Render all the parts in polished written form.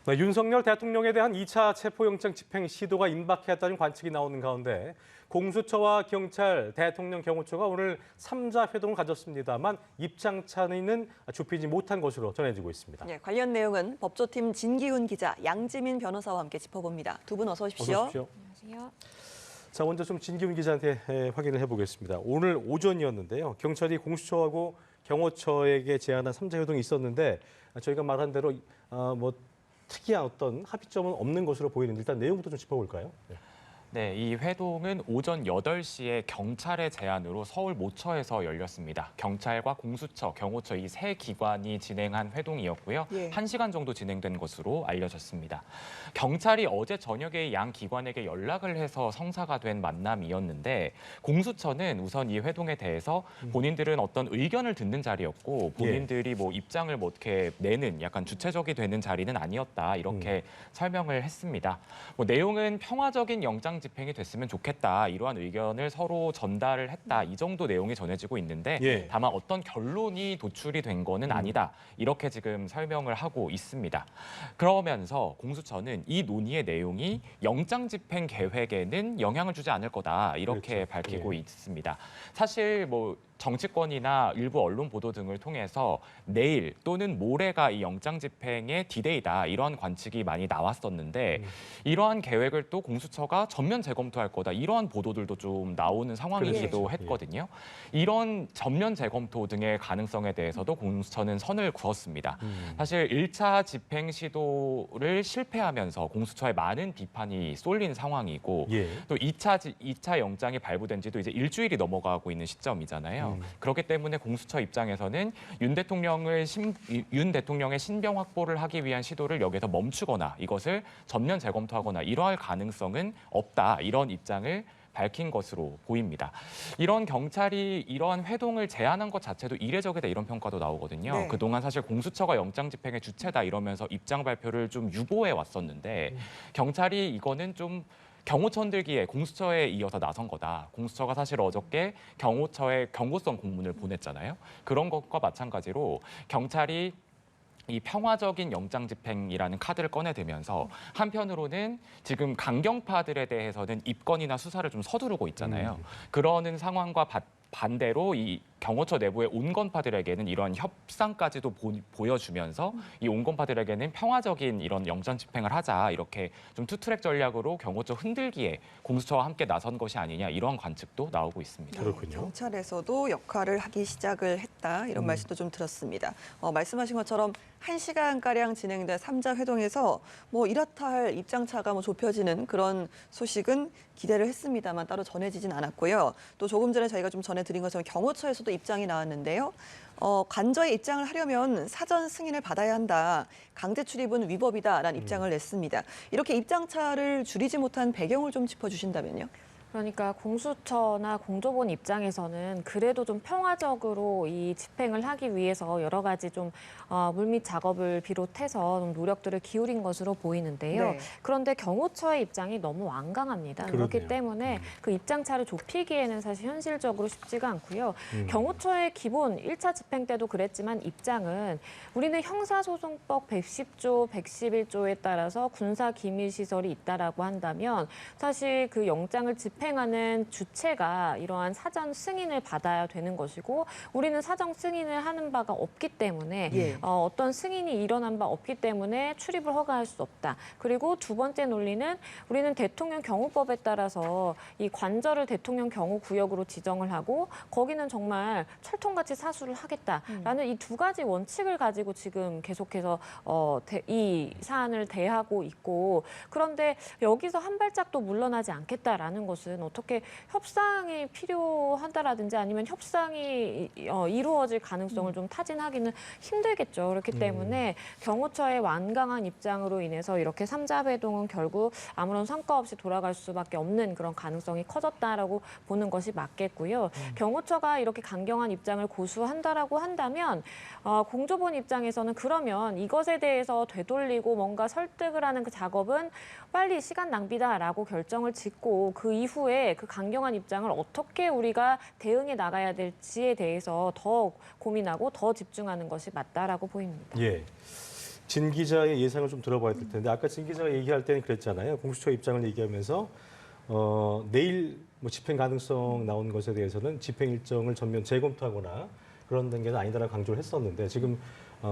네, 윤석열 대통령에 대한 2차 체포영장 집행 시도가 임박했다는 관측이 나오는 가운데 공수처와 경찰, 대통령 경호처가 오늘 3자 회동을 가졌습니다만 입장 차이는 좁히지 못한 것으로 전해지고 있습니다. 네, 관련 내용은 법조팀 진기훈 기자, 양지민 변호사와 함께 짚어봅니다. 두 분 어서 오십시오. 어서 오십시오. 안녕하세요. 자, 먼저 좀 진기훈 기자한테 확인을 해보겠습니다. 오늘 오전이었는데요. 경찰이 공수처하고 경호처에게 제안한 3자 회동이 있었는데 저희가 말한 대로 특이한 어떤 합의점은 없는 것으로 보이는데 일단 내용부터 좀 짚어볼까요? 네, 이 회동은 오전 8시에 경찰의 제안으로 서울 모처에서 열렸습니다. 경찰과 공수처, 경호처 이 세 기관이 진행한 회동이었고요. 예. 1시간 정도 진행된 것으로 알려졌습니다. 경찰이 어제 저녁에 양 기관에게 연락을 해서 성사가 된 만남이었는데 공수처는 우선 이 회동에 대해서 본인들은 어떤 의견을 듣는 자리였고 본인들이 입장을 이렇게 내는 약간 주체적이 되는 자리는 아니었다 이렇게 설명을 했습니다. 내용은 평화적인 영장 집행이 됐으면 좋겠다 이러한 의견을 서로 전달을 했다 이 정도 내용이 전해지고 있는데 다만 어떤 결론이 도출이 된 거는 아니다 이렇게 지금 설명을 하고 있습니다. 그러면서 공수처는 이 논의의 내용이 영장 집행 계획에는 영향을 주지 않을 거다 이렇게 밝히고 있습니다. 사실 정치권이나 일부 언론 보도 등을 통해서 내일 또는 모레가 이 영장 집행의 디데이다 이러한 관측이 많이 나왔었는데 이러한 계획을 또 공수처가 전면 재검토할 거다 이러한 보도들도 좀 나오는 상황이기도 했거든요. 이런 전면 재검토 등의 가능성에 대해서도 공수처는 선을 그었습니다. 사실 1차 집행 시도를 실패하면서 공수처에 많은 비판이 쏠린 상황이고 또 2차 영장이 발부된 지도 이제 일주일이 넘어가고 있는 시점이잖아요. 그렇기 때문에 공수처 입장에서는 윤 대통령의 신병 확보를 하기 위한 시도를 여기서 멈추거나 이것을 전면 재검토하거나 이러할 가능성은 없다. 이런 입장을 밝힌 것으로 보입니다. 이런 경찰이 이러한 회동을 제안한 것 자체도 이례적이다 이런 평가도 나오거든요. 네. 그동안 사실 공수처가 영장 집행의 주체다 이러면서 입장 발표를 좀 유보해 왔었는데 경찰이 이거는 좀 경호처 들기에 공수처에 이어서 나선 거다. 공수처가 사실 어저께 경호처에 경고성 공문을 보냈잖아요. 그런 것과 마찬가지로 경찰이 이 평화적인 영장 집행이라는 카드를 꺼내들면서 한편으로는 지금 강경파들에 대해서는 입건이나 수사를 좀 서두르고 있잖아요. 그러는 상황과 반대로 이 경호처 내부의 온건파들에게는 이런 협상까지도 보여주면서 이 온건파들에게는 평화적인 이런 영장 집행을 하자 이렇게 좀 투트랙 전략으로 경호처 흔들기에 공수처와 함께 나선 것이 아니냐 이런 관측도 나오고 있습니다. 그렇군요. 경찰에서도 역할을 하기 시작을 했다 이런 말씀도 좀 들었습니다. 말씀하신 것처럼 1시간가량 진행된 3자 회동에서 이렇다 할 입장차가 좁혀지는 그런 소식은 기대를 했습니다만 따로 전해지진 않았고요. 또 조금 전에 저희가 좀 전해드린 것처럼 경호처에서도 입장이 나왔는데요. 관저에 입장을 하려면 사전 승인을 받아야 한다. 강제 출입은 위법이다라는 입장을 냈습니다. 이렇게 입장차를 줄이지 못한 배경을 좀 짚어주신다면요. 그러니까 공수처나 공조본 입장에서는 그래도 좀 평화적으로 이 집행을 하기 위해서 여러 가지 좀 물밑 작업을 비롯해서 좀 노력들을 기울인 것으로 보이는데요. 네. 그런데 경호처의 입장이 너무 완강합니다. 그렇기 때문에 그 입장차를 좁히기에는 사실 현실적으로 쉽지가 않고요. 경호처의 기본 1차 집행 때도 그랬지만 입장은 우리는 형사소송법 110조, 111조에 따라서 군사기밀시설이 있다라고 한다면 사실 그 영장을 집행하는 주체가 이러한 사전 승인을 받아야 되는 것이고 우리는 사전 승인을 하는 바가 없기 때문에 어떤 승인이 일어난 바 없기 때문에 출입을 허가할 수 없다. 그리고 두 번째 논리는 우리는 대통령 경호법에 따라서 이 관저를 대통령 경호구역으로 지정을 하고 거기는 정말 철통같이 사수를 하겠다라는 이 두 가지 원칙을 가지고 지금 계속해서 이 사안을 대하고 있고 그런데 여기서 한 발짝도 물러나지 않겠다라는 것은 어떻게 협상이 필요하다라든지 아니면 협상이 이루어질 가능성을 좀 타진하기는 힘들겠죠. 그렇기 때문에 경호처의 완강한 입장으로 인해서 이렇게 3자 회동은 결국 아무런 성과 없이 돌아갈 수밖에 없는 그런 가능성이 커졌다라고 보는 것이 맞겠고요. 경호처가 이렇게 강경한 입장을 고수한다라고 한다면 공조본 입장에서는 그러면 이것에 대해서 되돌리고 뭔가 설득을 하는 그 작업은 빨리 시간 낭비다라고 결정을 짓고 그 이후에 그 강경한 입장을 어떻게 우리가 대응해 나가야 될지에 대해서 더 고민하고 더 집중하는 것이 맞다라고 보입니다. 예. 진 기자의 예상을 좀 들어봐야 될 텐데 아까 진 기자가 얘기할 때는 그랬잖아요. 공수처 입장을 얘기하면서 내일 뭐 집행 가능성 나온 것에 대해서는 집행 일정을 전면 재검토하거나 그런 단계는 아니다라고 강조를 했었는데 지금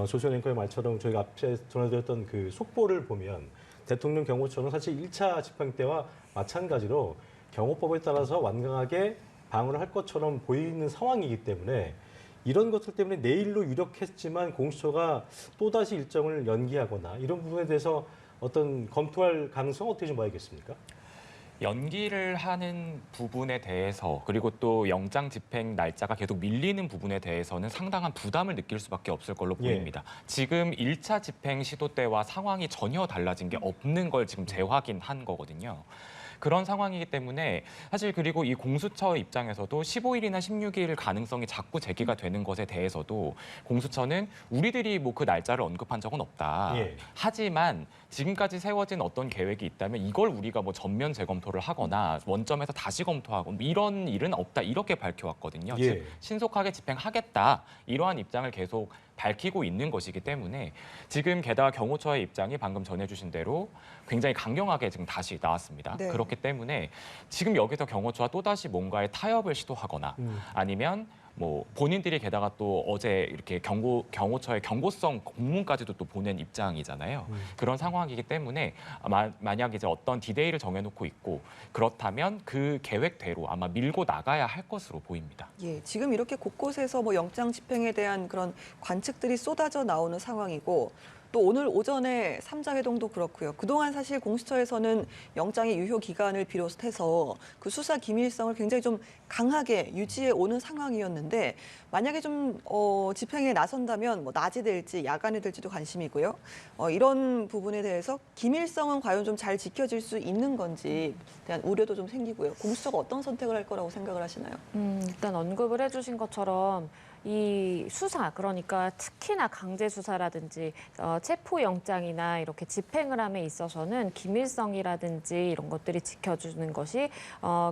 조선 앵커의 말처럼 저희가 앞에 전해드렸던 그 속보를 보면 대통령 경호처는 사실 1차 집행 때와 마찬가지로 경호법에 따라서 완강하게 방어를 할 것처럼 보이는 상황이기 때문에 이런 것들 때문에 내일로 유력했지만 공수처가 또다시 일정을 연기하거나 이런 부분에 대해서 어떤 검토할 가능성 어떻게 좀 봐야겠습니까? 연기를 하는 부분에 대해서 그리고 또 영장 집행 날짜가 계속 밀리는 부분에 대해서는 상당한 부담을 느낄 수밖에 없을 걸로 보입니다. 지금 1차 집행 시도 때와 상황이 전혀 달라진 게 없는 걸 지금 재확인한 거거든요. 그런 상황이기 때문에 사실 그리고 이 공수처 입장에서도 15일이나 16일 가능성이 자꾸 제기가 되는 것에 대해서도 공수처는 우리들이 뭐 그 날짜를 언급한 적은 없다. 하지만 지금까지 세워진 어떤 계획이 있다면 이걸 우리가 뭐 전면 재검토를 하거나 원점에서 다시 검토하고 이런 일은 없다. 이렇게 밝혀왔거든요. 즉 신속하게 집행하겠다. 이러한 입장을 계속 밝히고 있는 것이기 때문에 지금 게다가 경호처의 입장이 방금 전해주신 대로 굉장히 강경하게 지금 다시 나왔습니다. 네. 그렇기 때문에 지금 여기서 경호처와 또다시 뭔가의 타협을 시도하거나 아니면 뭐 본인들이 게다가 또 어제 이렇게 경호처의 경고성 공문까지도 또 보낸 입장이잖아요. 그런 상황이기 때문에 만약 이제 어떤 디데이를 정해놓고 있고 그렇다면 그 계획대로 아마 밀고 나가야 할 것으로 보입니다. 예, 지금 이렇게 곳곳에서 뭐 영장 집행에 대한 그런 관측들이 쏟아져 나오는 상황이고 또 오늘 오전에 삼자회동도 그렇고요. 그동안 사실 공수처에서는 영장의 유효 기간을 비롯해서 그 수사 기밀성을 굉장히 좀 강하게 유지해 오는 상황이었는데 만약에 좀 집행에 나선다면 뭐 낮이 될지 야간이 될지도 관심이고요. 이런 부분에 대해서 기밀성은 과연 좀 잘 지켜질 수 있는 건지 대한 우려도 좀 생기고요. 공수처가 어떤 선택을 할 거라고 생각을 하시나요? 일단 언급을 해주신 것처럼 이 수사, 그러니까 특히나 강제 수사라든지 체포영장이나 이렇게 집행을 함에 있어서는 기밀성이라든지 이런 것들이 지켜주는 것이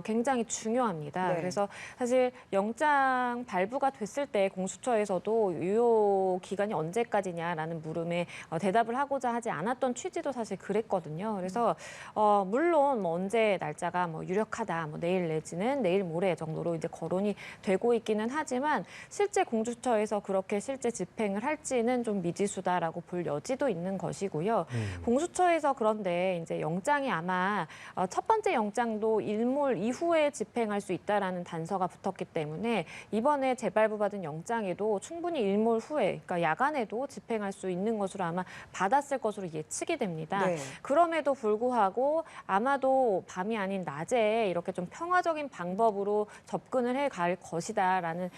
굉장히 중요합니다. 네. 그래서 사실 영장 발부가 됐을 때 공수처에서도 유효 기간이 언제까지냐라는 물음에 대답을 하고자 하지 않았던 취지도 사실 그랬거든요. 그래서 물론 뭐 언제 날짜가 뭐 유력하다, 뭐 내일 내지는 내일 모레 정도로 이제 거론이 되고 있기는 하지만 실제 공수처에서 그렇게 실제 집행을 할지는 좀 미지수다라고 볼 여지도 있는 것이고요. 공수처에서 그런데 이제 영장이 아마 첫 번째 영장도 일몰 이후에 집행할 수 있다라는 단서가 붙었기 때문에 이번에 재발부받은 영장에도 충분히 일몰 후에, 그러니까 야간에도 집행할 수 있는 것으로 아마 받았을 것으로 예측이 됩니다. 네. 그럼에도 불구하고 아마도 밤이 아닌 낮에 이렇게 좀 평화적인 방법으로 접근을 해갈 것이다라는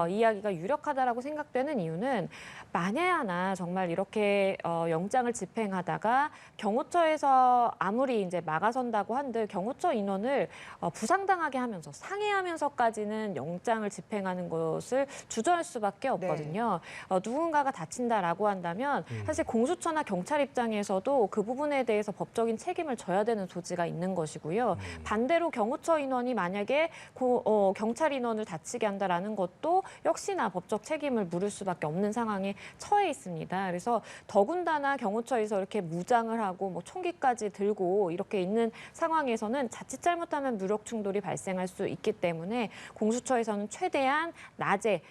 이야기가 유력하다라고 생각되는 이유는 만에 하나 정말 이렇게 영장을 집행하다가 경호처에서 아무리 이제 막아선다고 한들 경호처 인원을 부상당하게 하면서 상해하면서까지는 영장을 집행하는 것을 주저할 수밖에 없거든요. 누군가가 다친다라고 한다면 사실 공수처나 경찰 입장에서도 그 부분에 대해서 법적인 책임을 져야 되는 소지가 있는 것이고요. 반대로 경호처 인원이 만약에 경찰 인원을 다치게 한다라는 것도 역시나 법적 책임을 물을 수밖에 없는 상황에 처해 있습니다. 그래서 더군다나 경호처에서 이렇게 무장을 하고 뭐 총기까지 들고 이렇게 있는 상황에서는 자칫 잘못하면 무력 충돌이 발생할 수 있기 때문에 공수처에서는 최대한 낮에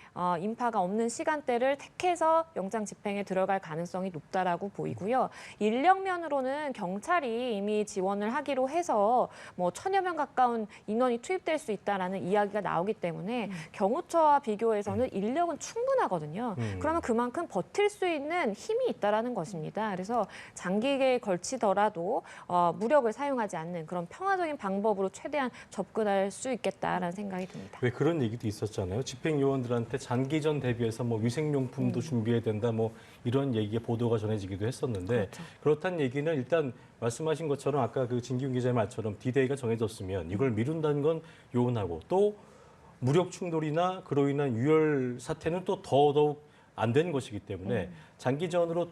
인파가 없는 시간대를 택해서 영장 집행에 들어갈 가능성이 높다라고 보이고요. 인력면으로는 경찰이 이미 지원을 하기로 해서 뭐 1000여 명 가까운 인원이 투입될 수 있다라는 이야기가 나오기 때문에 경호처와 비교해서는 인력은 충분하거든요. 그러면 그만큼 버틸 수 있는 힘이 있다라는 것입니다. 그래서 장기에 걸치더라도 무력을 사용하지 않는 그런 평화적인 방법으로 최대한 접근할 수 있겠다라는 생각이 듭니다. 왜 그런 얘기도 있었잖아요. 집행 요원들한테 장기전 대비해서 뭐 위생용품도 준비해야 된다, 뭐 이런 얘기의 보도가 전해지기도 했었는데 그렇죠. 그렇다는 얘기는 일단 말씀하신 것처럼 아까 그 진기훈 기자의 말처럼 디데이가 정해졌으면 이걸 미룬다는 건 요원하고 또 무력 충돌이나 그로 인한 유혈 사태는 또 더더욱 안 되는 것이기 때문에 장기전으로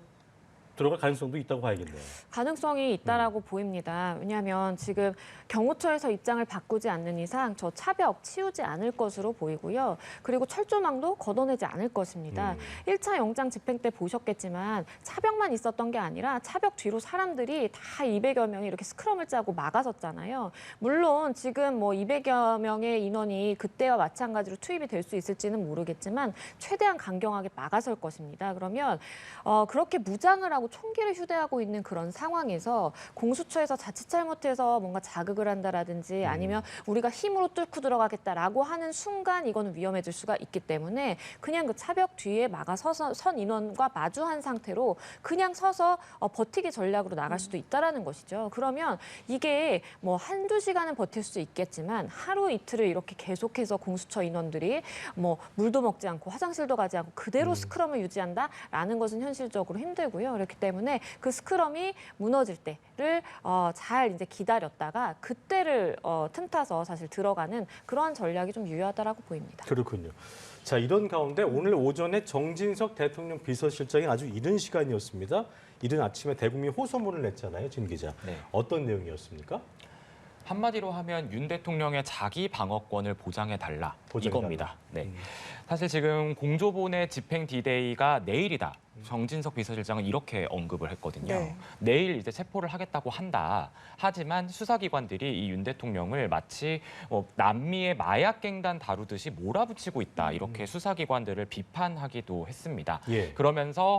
들어갈 가능성도 있다고 봐야겠네요. 가능성이 있다라고 보입니다. 왜냐하면 지금 경호처에서 입장을 바꾸지 않는 이상 저 차벽 치우지 않을 것으로 보이고요. 그리고 철조망도 걷어내지 않을 것입니다. 1차 영장 집행 때 보셨겠지만 차벽만 있었던 게 아니라 차벽 뒤로 사람들이 다 200여 명이 이렇게 스크럼을 짜고 막아섰잖아요. 물론 지금 뭐 200여 명의 인원이 그때와 마찬가지로 투입이 될 수 있을지는 모르겠지만 최대한 강경하게 막아설 것입니다. 그러면 그렇게 무장을 하고 총기를 휴대하고 있는 그런 상황에서 공수처에서 자칫 잘못해서 뭔가 자극을 한다라든지 아니면 우리가 힘으로 뚫고 들어가겠다라고 하는 순간 이거는 위험해질 수가 있기 때문에 그냥 그 차벽 뒤에 막아서서 선 인원과 마주한 상태로 그냥 서서 버티기 전략으로 나갈 수도 있다라는 것이죠. 그러면 이게 뭐 한두 시간은 버틸 수 있겠지만 하루 이틀을 이렇게 계속해서 공수처 인원들이 뭐 물도 먹지 않고 화장실도 가지 않고 그대로 스크럼을 유지한다라는 것은 현실적으로 힘들고요. 그렇기 때문에 그 스크럼이 무너질 때를 잘 이제 기다렸다가 그때를 틈타서 사실 들어가는 그러한 전략이 좀 유효하다라고 보입니다. 그렇군요. 자, 이런 가운데 오늘 오전에 정진석 대통령 비서실장이 아주 이른 시간이었습니다. 이른 아침에 대국민 호소문을 냈잖아요, 진 기자. 네. 어떤 내용이었습니까? 한마디로 하면 윤 대통령의 자기 방어권을 보장해달라 이겁니다. 네. 사실 지금 공조본의 집행 디데이가 내일이다. 정진석 비서실장은 이렇게 언급을 했거든요. 네. 내일 이제 체포를 하겠다고 한다. 하지만 수사기관들이 이 윤 대통령을 마치 남미의 마약갱단 다루듯이 몰아붙이고 있다. 이렇게 수사기관들을 비판하기도 했습니다. 예. 그러면서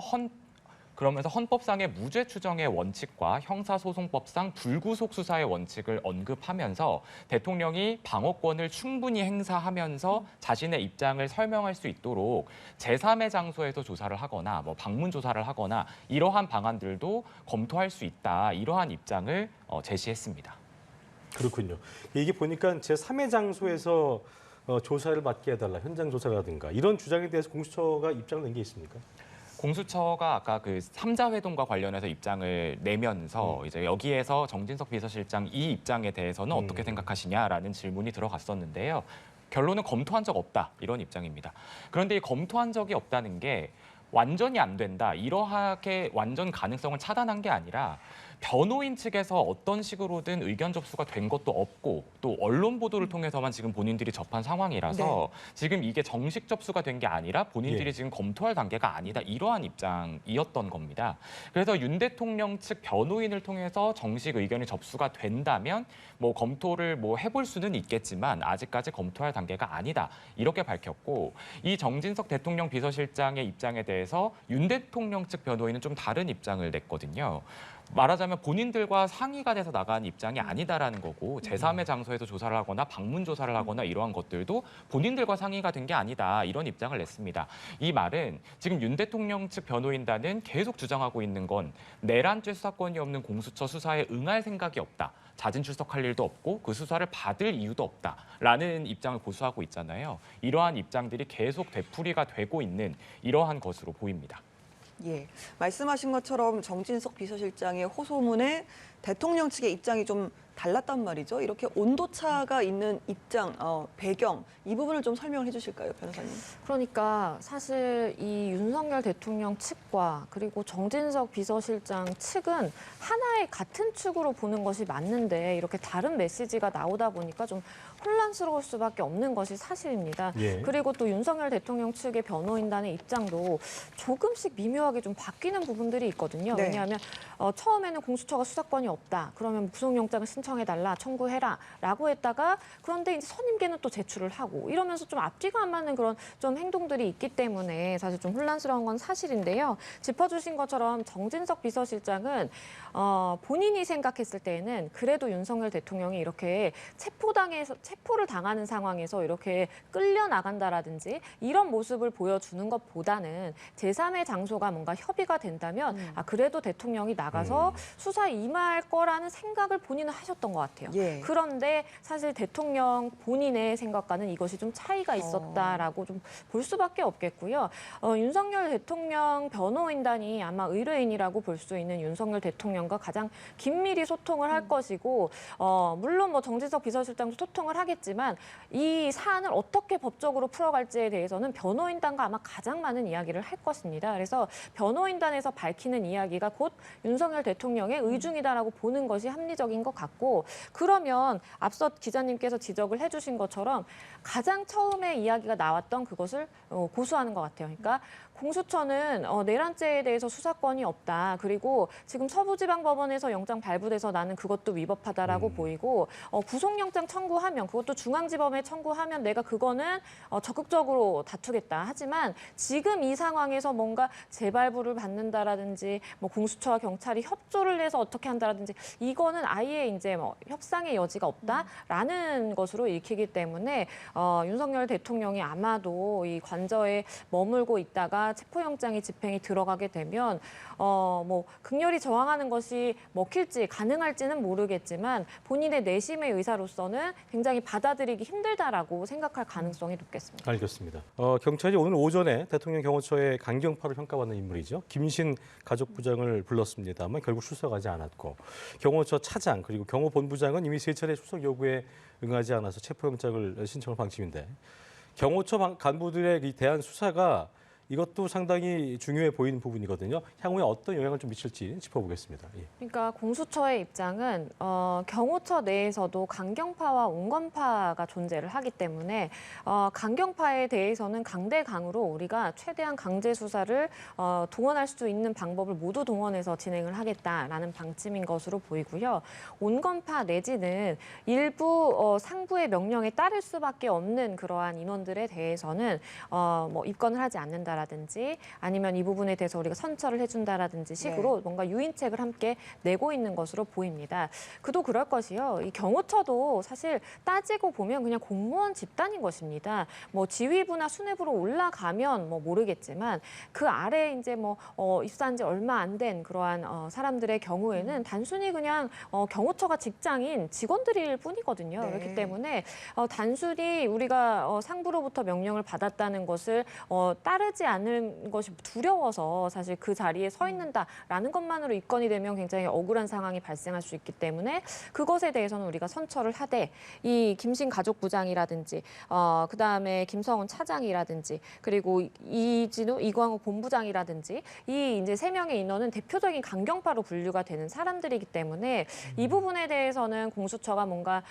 헌법상의 무죄 추정의 원칙과 형사소송법상 불구속 수사의 원칙을 언급하면서 대통령이 방어권을 충분히 행사하면서 자신의 입장을 설명할 수 있도록 제3의 장소에서 조사를 하거나 뭐 방문 조사를 하거나 이러한 방안들도 검토할 수 있다. 이러한 입장을 제시했습니다. 그렇군요. 이게 보니까 제3의 장소에서 조사를 받게 해달라, 현장 조사라든가 이런 주장에 대해서 공수처가 입장을 낸 게 있습니까? 공수처가 아까 그 3자 회동과 관련해서 입장을 내면서 이제 여기에서 정진석 비서실장 이 입장에 대해서는 어떻게 생각하시냐라는 질문이 들어갔었는데요. 결론은 검토한 적 없다 이런 입장입니다. 그런데 이 검토한 적이 없다는 게 완전히 안 된다 이러하게 완전 가능성을 차단한 게 아니라 변호인 측에서 어떤 식으로든 의견 접수가 된 것도 없고 또 언론 보도를 통해서만 지금 본인들이 접한 상황이라서 지금 이게 정식 접수가 된 게 아니라 본인들이 지금 검토할 단계가 아니다 이러한 입장이었던 겁니다. 그래서 윤 대통령 측 변호인을 통해서 정식 의견이 접수가 된다면 뭐 검토를 뭐 해볼 수는 있겠지만 아직까지 검토할 단계가 아니다 이렇게 밝혔고 이 정진석 대통령 비서실장의 입장에 대해서 윤 대통령 측 변호인은 좀 다른 입장을 냈거든요. 말하자면 본인들과 상의가 돼서 나간 입장이 아니다라는 거고 제3의 장소에서 조사를 하거나 방문 조사를 하거나 이러한 것들도 본인들과 상의가 된 게 아니다 이런 입장을 냈습니다. 이 말은 지금 윤 대통령 측 변호인단은 계속 주장하고 있는 건 내란죄 수사권이 없는 공수처 수사에 응할 생각이 없다. 자진 출석할 일도 없고 그 수사를 받을 이유도 없다라는 입장을 고수하고 있잖아요. 이러한 입장들이 계속 되풀이가 되고 있는 이러한 것으로 보입니다. 예, 말씀하신 것처럼 정진석 비서실장의 호소문에 대통령 측의 입장이 좀 달랐단 말이죠. 이렇게 온도차가 있는 입장, 배경 이 부분을 좀 설명을 해주실까요, 변호사님? 그러니까 사실 이 윤석열 대통령 측과 그리고 정진석 비서실장 측은 하나의 같은 축으로 보는 것이 맞는데 이렇게 다른 메시지가 나오다 보니까 좀 혼란스러울 수밖에 없는 것이 사실입니다. 예. 그리고 또 윤석열 대통령 측의 변호인단의 입장도 조금씩 미묘하게 좀 바뀌는 부분들이 있거든요. 네. 왜냐하면 처음에는 공수처가 수사권이 없다. 그러면 구속영장을 신청해달라, 청구해라라고 했다가 그런데 이제 선임계는 또 제출을 하고 이러면서 좀 앞뒤가 안 맞는 그런 좀 행동들이 있기 때문에 사실 좀 혼란스러운 건 사실인데요. 짚어주신 것처럼 정진석 비서실장은 본인이 생각했을 때에는 그래도 윤석열 대통령이 이렇게 체포를 당하는 상황에서 이렇게 끌려 나간다라든지 이런 모습을 보여주는 것보다는 제3의 장소가 뭔가 협의가 된다면 그래도 대통령이 나가서 수사에 임할 거라는 생각을 본인은 하셨 하셨던 것 같아요. 예. 그런데 사실 대통령 본인의 생각과는 이것이 좀 차이가 있었다라고 좀 볼 수밖에 없겠고요. 윤석열 대통령 변호인단이 아마 의뢰인이라고 볼 수 있는 윤석열 대통령과 가장 긴밀히 소통을 할 것이고, 물론 뭐 정진석 비서실장도 소통을 하겠지만 이 사안을 어떻게 법적으로 풀어갈지에 대해서는 변호인단과 아마 가장 많은 이야기를 할 것입니다. 그래서 변호인단에서 밝히는 이야기가 곧 윤석열 대통령의 의중이다라고 보는 것이 합리적인 것 같고, 그러면 앞서 기자님께서 지적을 해주신 것처럼 가장 처음에 이야기가 나왔던 그것을 고수하는 것 같아요. 그러니까 공수처는 내란죄에 대해서 수사권이 없다. 그리고 지금 서부지방법원에서 영장 발부돼서 나는 그것도 위법하다라고 보이고, 구속영장 청구하면 그것도 중앙지법에 청구하면 내가 그거는 적극적으로 다투겠다. 하지만 지금 이 상황에서 뭔가 재발부를 받는다라든지 뭐 공수처와 경찰이 협조를 해서 어떻게 한다라든지 이거는 아예 이제 뭐 협상의 여지가 없다라는 것으로 읽히기 때문에 윤석열 대통령이 아마도 이 관저에 머물고 있다가 체포영장이 집행이 들어가게 되면 뭐 극렬히 저항하는 것이 먹힐지 가능할지는 모르겠지만 본인의 내심의 의사로서는 굉장히 받아들이기 힘들다라고 생각할 가능성이 높겠습니다. 알겠습니다. 경찰이 오늘 오전에 대통령 경호처의 강경파로 평가받는 인물이죠. 김신 가족부장을 불렀습니다만 결국 출석하지 않았고, 경호처 차장 그리고 경호본부장은 이미 3차례 출석 요구에 응하지 않아서 체포영장을 신청할 방침인데, 경호처 간부들의 대한 수사가 이것도 상당히 중요해 보이는 부분이거든요. 향후에 어떤 영향을 좀 미칠지 짚어보겠습니다. 예. 그러니까 공수처의 입장은 경호처 내에서도 강경파와 온건파가 존재를 하기 때문에 강경파에 대해서는 강대강으로 우리가 최대한 강제 수사를 동원할 수 있는 방법을 모두 동원해서 진행을 하겠다라는 방침인 것으로 보이고요. 온건파 내지는 일부 상부의 명령에 따를 수밖에 없는 그러한 인원들에 대해서는 뭐 입건을 하지 않는다라든지 아니면 이 부분에 대해서 우리가 선처를 해준다라든지 식으로 뭔가 유인책을 함께 내고 있는 것으로 보입니다. 그도 그럴 것이요. 이 경호처도 사실 따지고 보면 그냥 공무원 집단인 것입니다. 뭐 지휘부나 수뇌부로 올라가면 뭐 모르겠지만 그 아래 이제 뭐 입사한 지 얼마 안 된 그러한 사람들의 경우에는 단순히 그냥 경호처가 직장인 직원들일 뿐이거든요. 네. 그렇기 때문에 단순히 우리가 상부로부터 명령을 받았다는 것을 따르지 않는 것이 두려워서 사실 그 자리에 서 있는다라는 것만으로 입건이 되면 굉장히 억울한 상황이 발생할 수 있기 때문에 그것에 대해서는 우리가 선처를 하되, 이 김신 가족부장이라든지 그다음에 김성훈 차장이라든지 그리고 이진우 이광호 본부장이라든지 이 이제 3명의 인원은 대표적인 강경파로 분류가 되는 사람들이기 때문에 이 부분에 대해서는 공수처가 뭔가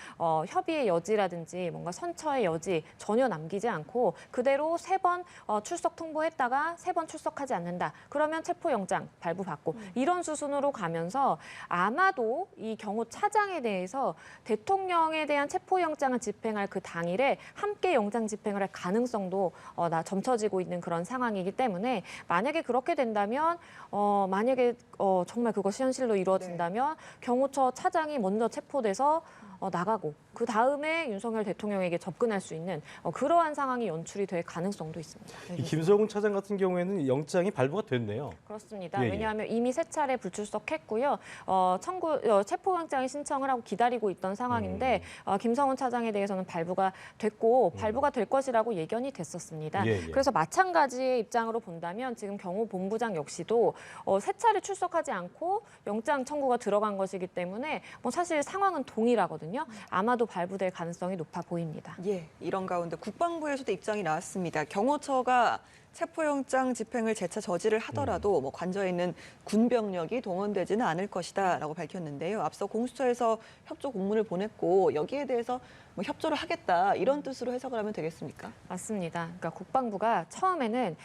협의의 여지라든지 뭔가 선처의 여지 전혀 남기지 않고 그대로 3번 출석 통보했다가 3번 출석하지 않는다. 그러면 체포영장 발부받고 이런 수순으로 가면서 아마도 이 경호차장에 대해서 대통령에 대한 체포영장을 집행할 그 당일에 함께 영장 집행을 할 가능성도 점쳐지고 있는 그런 상황이기 때문에 만약에 그렇게 된다면 만약에 정말 그것이 현실로 이루어진다면 경호처 차장이 먼저 체포돼서 나가고 그 다음에 윤석열 대통령에게 접근할 수 있는 그러한 상황이 연출이 될 가능성도 있습니다. 이 김성훈 차장 같은 경우에는 영장이 발부가 됐네요. 그렇습니다. 예, 예. 왜냐하면 이미 3차례 불출석했고요. 체포영장을 신청을 하고 기다리고 있던 상황인데 김성훈 차장에 대해서는 발부가 됐고 발부가 될 것이라고 예견이 됐었습니다. 예, 예. 그래서 마찬가지의 입장으로 본다면 지금 경호본부장 역시도 3차례 출석하지 않고 영장 청구가 들어간 것이기 때문에 뭐 사실 상황은 동일하거든요. 아마도 발부될 가능성이 높아 보입니다. 예, 이런 가운데 국방부에서도 입장이 나왔습니다. 경호처가 체포영장 집행을 재차 저지를 하더라도 뭐 관저에 있는 군병력이 동원되지는 않을 것이다라고 밝혔는데요. 앞서 공수처에서 협조 공문을 보냈고 여기에 대해서 뭐 협조를 하겠다 이런 뜻으로 해석을 하면 되겠습니까? 맞습니다. 그러니까 국방부가 처음에는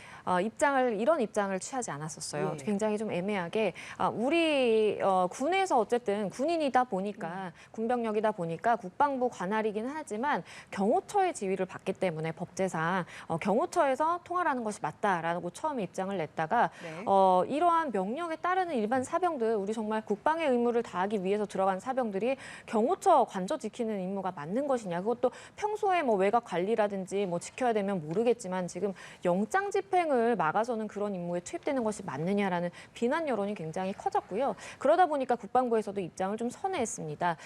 이런 입장을 취하지 않았었어요. 예. 굉장히 좀 애매하게 우리 군에서 어쨌든 군인이다 보니까 군병력이다 보니까 국방부 관할이긴 하지만 경호처의 지휘를 받기 때문에 법제상 경호처에서 통할하는 것이 것이 맞다라고 처음에 입장을 냈다가 네. 이러한 명령에 따르는 일반 사병들, 우리 정말 국방의 의무를 다하기 위해서 들어간 사병들이 경호처 관저 지키는 임무가 맞는 것이냐. 그것도 평소에 뭐 외곽 관리라든지 뭐 지켜야 되면 모르겠지만 지금 영장 집행을 막아서는 그런 임무에 투입되는 것이 맞느냐라는 비난 여론이 굉장히 커졌고요. 그러다 보니까 국방부에서도 입장을 좀 선회했습니다.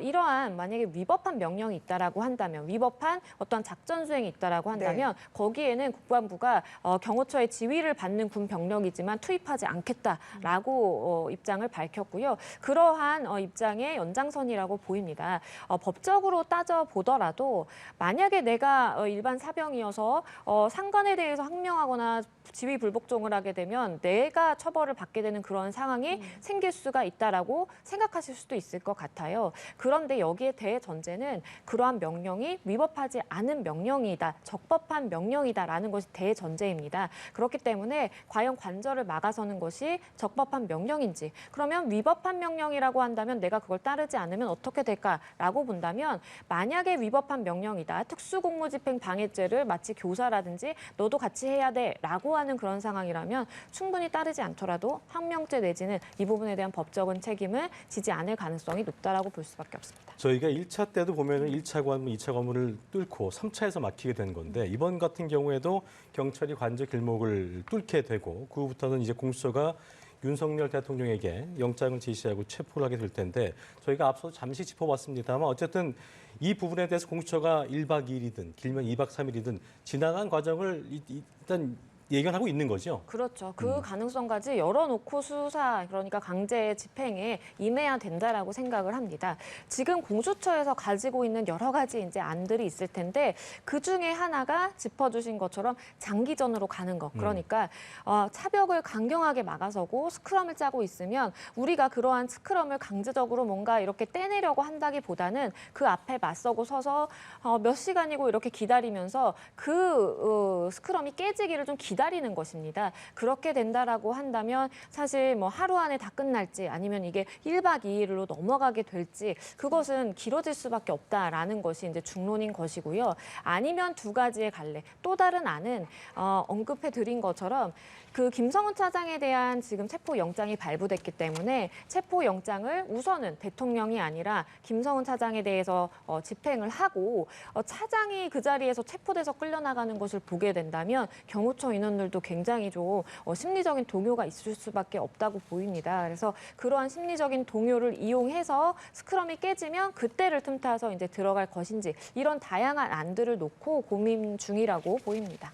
이러한 만약에 위법한 명령이 있다라고 한다면, 위법한 어떤 작전 수행이 있다라고 한다면 거기에는 국방부가 경호처의 지휘를 받는 군 병력이지만 투입하지 않겠다라고 입장을 밝혔고요. 그러한 입장의 연장선이라고 보입니다. 법적으로 따져 보더라도 만약에 내가 일반 사병이어서 상관에 대해서 항명하거나 지휘 불복종을 하게 되면 내가 처벌을 받게 되는 그런 상황이 생길 수가 있다라고 생각하실 수도 있을 것 같아요. 그런데 여기에 대해 전제는 그러한 명령이 위법하지 않은 명령이다, 적법한 명령이다라는 것이 대전제입니다. 그렇기 때문에 과연 관저를 막아서는 것이 적법한 명령인지, 그러면 위법한 명령이라고 한다면 내가 그걸 따르지 않으면 어떻게 될까라고 본다면, 만약에 위법한 명령이다, 특수공무집행 방해죄를 마치 교사라든지 너도 같이 해야 돼라고 하는 그런 상황이라면 충분히 따르지 않더라도 항명죄 내지는 이 부분에 대한 법적인 책임을 지지 않을 가능성이 높다라고 볼 수밖에 없습니다. 저희가 1차 때도 보면은 1차 관문, 2차 관문을 뚫고 3차에서 막히게 된 건데, 이번 같은 경우에도 경찰이 관저 길목을 뚫게 되고 그 후부터는 이제 공수처가 윤석열 대통령에게 영장을 지시하고 체포를 하게 될 텐데, 저희가 앞서도 잠시 짚어봤습니다만 어쨌든 이 부분에 대해서 공수처가 1박 2일이든 길면 2박 3일이든 지나간 과정을 일단 예견하고 있는 거죠. 그렇죠. 그 가능성까지 열어놓고 수사, 그러니까 강제 집행에 임해야 된다라고 생각을 합니다. 지금 공수처에서 가지고 있는 여러 가지 이제 안들이 있을 텐데 그 중에 하나가 짚어주신 것처럼 장기전으로 가는 것. 그러니까 차벽을 강경하게 막아서고 스크럼을 짜고 있으면 우리가 그러한 스크럼을 강제적으로 뭔가 이렇게 떼내려고 한다기보다는 그 앞에 맞서고 서서 몇 시간이고 이렇게 기다리면서 그 스크럼이 깨지기를 좀 기다리는 것입니다. 그렇게 된다라고 한다면 사실 뭐 하루 안에 다 끝날지 아니면 이게 1박 2일로 넘어가게 될지 그것은 길어질 수밖에 없다라는 것이 이제 중론인 것이고요. 아니면 두 가지의 갈래. 또 다른 안은 언급해 드린 것처럼 그 김성훈 차장에 대한 지금 체포영장이 발부됐기 때문에 체포영장을 우선은 대통령이 아니라 김성훈 차장에 대해서 집행을 하고 차장이 그 자리에서 체포돼서 끌려나가는 것을 보게 된다면 경호처 인원들도 굉장히 좀 심리적인 동요가 있을 수밖에 없다고 보입니다. 그래서 그러한 심리적인 동요를 이용해서 스크럼이 깨지면 그때를 틈타서 이제 들어갈 것인지 이런 다양한 안들을 놓고 고민 중이라고 보입니다.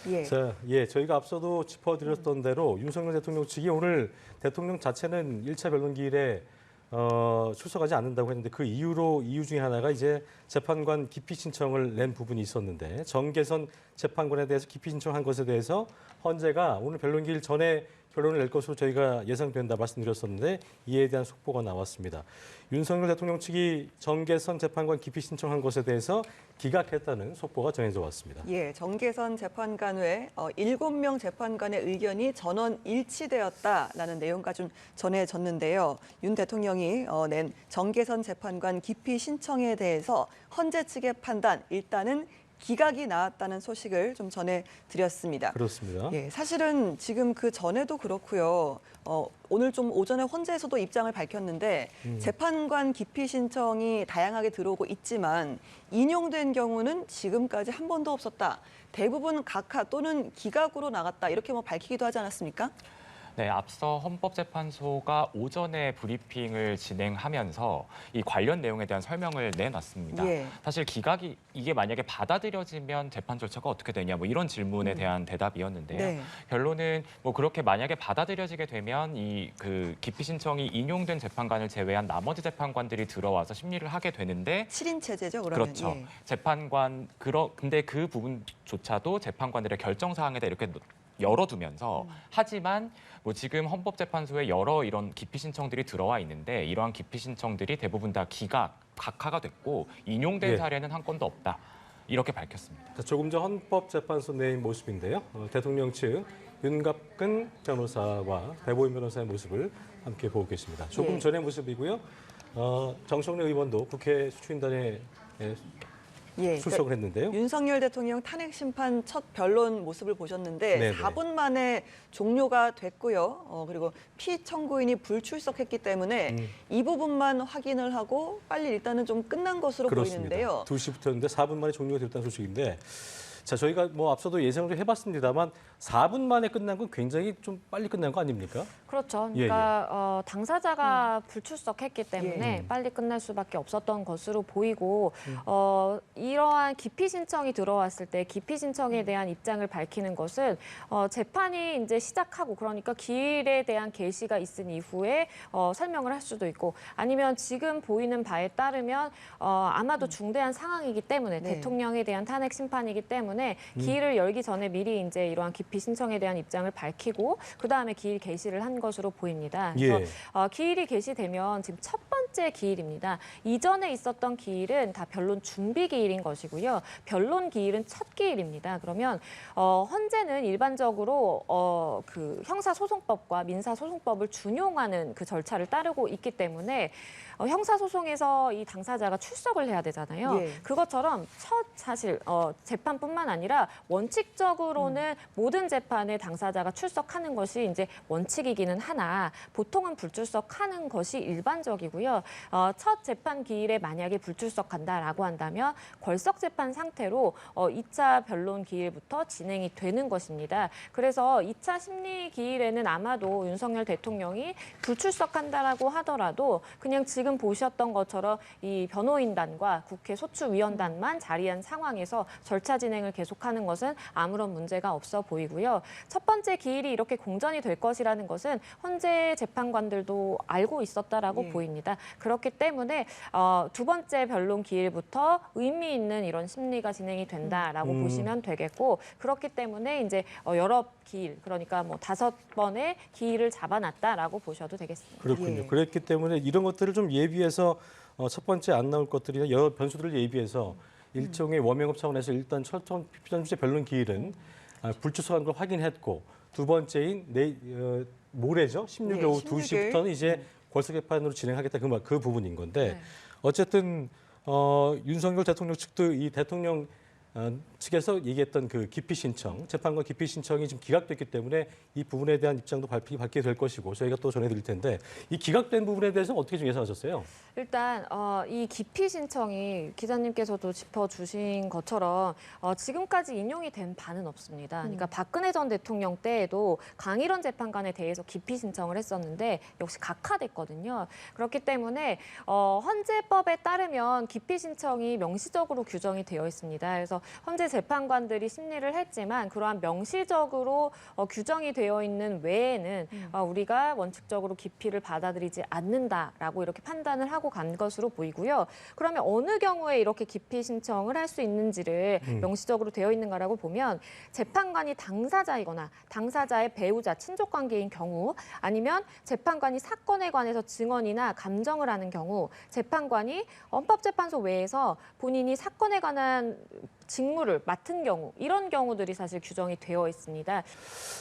예. 자, 저희가 앞서도 짚어드렸던 대로 윤석열 대통령 측이 오늘 대통령 자체는 1차 변론기일에 출석하지 않는다고 했는데 그 이유 중에 하나가 이제 재판관 기피 신청을 낸 부분이 있었는데 정계선 재판관에 대해서 기피 신청한 것에 대해서 헌재가 오늘 변론기일 전에 결론을 낼 것으로 저희가 예상된다 말씀드렸었는데 이에 대한 속보가 나왔습니다. 윤석열 대통령 측이 정계선 재판관 기피 신청한 것에 대해서 기각했다는 속보가 전해져 왔습니다. 예, 정계선 재판관 외 7명 재판관의 의견이 전원 일치되었다라는 내용까지 좀 전해졌는데요. 윤 대통령이 낸 정계선 재판관 기피 신청에 대해서 헌재 측의 판단, 일단은 기각이 나왔다는 소식을 좀 전해드렸습니다. 그렇습니다. 예, 사실은 지금 그 전에도 그렇고요. 오늘 좀 오전에 헌재에서도 입장을 밝혔는데 재판관 기피 신청이 다양하게 들어오고 있지만 인용된 경우는 지금까지 한 번도 없었다. 대부분 각하 또는 기각으로 나갔다. 이렇게 뭐 밝히기도 하지 않았습니까? 네, 앞서 헌법재판소가 오전에 브리핑을 진행하면서 이 관련 내용에 대한 설명을 내놨습니다. 예. 사실 기각이 이게 만약에 받아들여지면 재판 절차가 어떻게 되냐 뭐 이런 질문에 대한 대답이었는데요. 네. 결론은 뭐 그렇게 만약에 받아들여지게 되면 이 그 기피 신청이 인용된 재판관을 제외한 나머지 재판관들이 들어와서 심리를 하게 되는데 7인 체제죠, 그러면. 그렇죠. 예. 근데 그 부분조차도 재판관들의 결정 사항에다 이렇게 열어두면서 하지만 뭐 지금 헌법재판소에 여러 이런 기피 신청들이 들어와 있는데 이러한 기피 신청들이 대부분 다 각하가 됐고 인용된 예. 사례는 한 건도 없다. 이렇게 밝혔습니다. 자, 조금 전 헌법재판소 내의 모습인데요. 대통령 측 윤갑근 변호사와 배보임 변호사의 모습을 함께 보고 계십니다. 조금 예. 전의 모습이고요. 정청래 의원도 국회 수출인단에 예, 출석을 했는데요. 윤석열 대통령 탄핵 심판 첫 변론 모습을 보셨는데 네네. 4분 만에 종료가 됐고요. 그리고 피청구인이 불출석했기 때문에 이 부분만 확인을 하고 빨리 일단은 좀 끝난 것으로 그렇습니다. 보이는데요. 2시부터였는데 4분 만에 종료가 됐다는 소식인데 자, 저희가 뭐 앞서도 예상을 좀 해봤습니다만 4분 만에 끝난 건 굉장히 좀 빨리 끝난 거 아닙니까? 그렇죠. 예, 그러니까 당사자가 불출석했기 때문에 예. 빨리 끝날 수밖에 없었던 것으로 보이고 이러한 기피 신청이 들어왔을 때 기피 신청에 대한 입장을 밝히는 것은 재판이 이제 시작하고 그러니까 기일에 대한 계시가 있은 이후에 설명을 할 수도 있고 아니면 지금 보이는 바에 따르면 아마도 중대한 상황이기 때문에 네. 대통령에 대한 탄핵 심판이기 때문에 기일을 열기 전에 미리 이제 이러한 기피 신청에 대한 입장을 밝히고 그 다음에 기일 게시를 한 것으로 보입니다. 그래서 예. 기일이 게시되면 지금 첫 번째 기일입니다. 이전에 있었던 기일은 다 변론 준비 기일인 것이고요. 변론 기일은 첫 기일입니다. 그러면 헌재는 일반적으로 그 형사소송법과 민사소송법을 준용하는 그 절차를 따르고 있기 때문에 형사소송에서 이 당사자가 출석을 해야 되잖아요. 예. 그것처럼 첫 사실 재판뿐만 아니라 원칙적으로는 모든 재판에 당사자가 출석하는 것이 이제 원칙이기는 하나 보통은 불출석하는 것이 일반적이고요. 첫 재판 기일에 만약에 불출석한다라고 한다면 걸석 재판 상태로 2차 변론 기일부터 진행이 되는 것입니다. 그래서 2차 심리 기일에는 아마도 윤석열 대통령이 불출석한다라고 하더라도 그냥 지금 보셨던 것처럼 이 변호인단과 국회 소추위원단만 자리한 상황에서 절차 진행을 계속하는 것은 아무런 문제가 없어 보이고요. 첫 번째 기일이 이렇게 공전이 될 것이라는 것은 헌재 재판관들도 알고 있었다라고 예. 보입니다. 그렇기 때문에 두 번째 변론 기일부터 의미 있는 이런 심리가 진행이 된다라고 보시면 되겠고 그렇기 때문에 이제 여러 기일 그러니까 뭐 5번의 기일을 잡아놨다라고 보셔도 되겠습니다. 그렇군요. 예. 그랬기 때문에 이런 것들을 좀 예비해서 첫 번째 안 나올 것들이나 여러 변수들을 예비해서 일종의 워밍업 차원에서 일단 첫 피전주제 변론 기일은 불출석한 걸 확인했고 두 번째인 모레죠. 16일 네, 오후 16일. 2시부터는 이제 걸석 개판으로 진행하겠다 그 부분인 건데 네. 어쨌든 윤석열 대통령 측도 이 대통령 측에서 얘기했던 그 기피 신청, 재판관 기피 신청이 지금 기각됐기 때문에 이 부분에 대한 입장도 밝히게 될 것이고 저희가 또 전해드릴 텐데 이 기각된 부분에 대해서는 어떻게 좀 예상하셨어요? 일단 이 기피 신청이 기자님께서도 짚어주신 것처럼 지금까지 인용이 된 바는 없습니다. 그러니까 박근혜 전 대통령 때에도 강일원 재판관에 대해서 기피 신청을 했었는데 역시 각하됐거든요. 그렇기 때문에 헌재법에 따르면 기피 신청이 명시적으로 규정이 되어 있습니다. 그래서 헌재 재판관들이 심리를 했지만 그러한 명시적으로 규정이 되어 있는 외에는 우리가 원칙적으로 기피를 받아들이지 않는다라고 이렇게 판단을 하고 간 것으로 보이고요. 그러면 어느 경우에 이렇게 기피 신청을 할 수 있는지를 명시적으로 되어 있는가라고 보면 재판관이 당사자이거나 당사자의 배우자, 친족 관계인 경우 아니면 재판관이 사건에 관해서 증언이나 감정을 하는 경우 재판관이 헌법재판소 외에서 본인이 사건에 관한 직무를 맡은 경우 이런 경우들이 사실 규정이 되어 있습니다.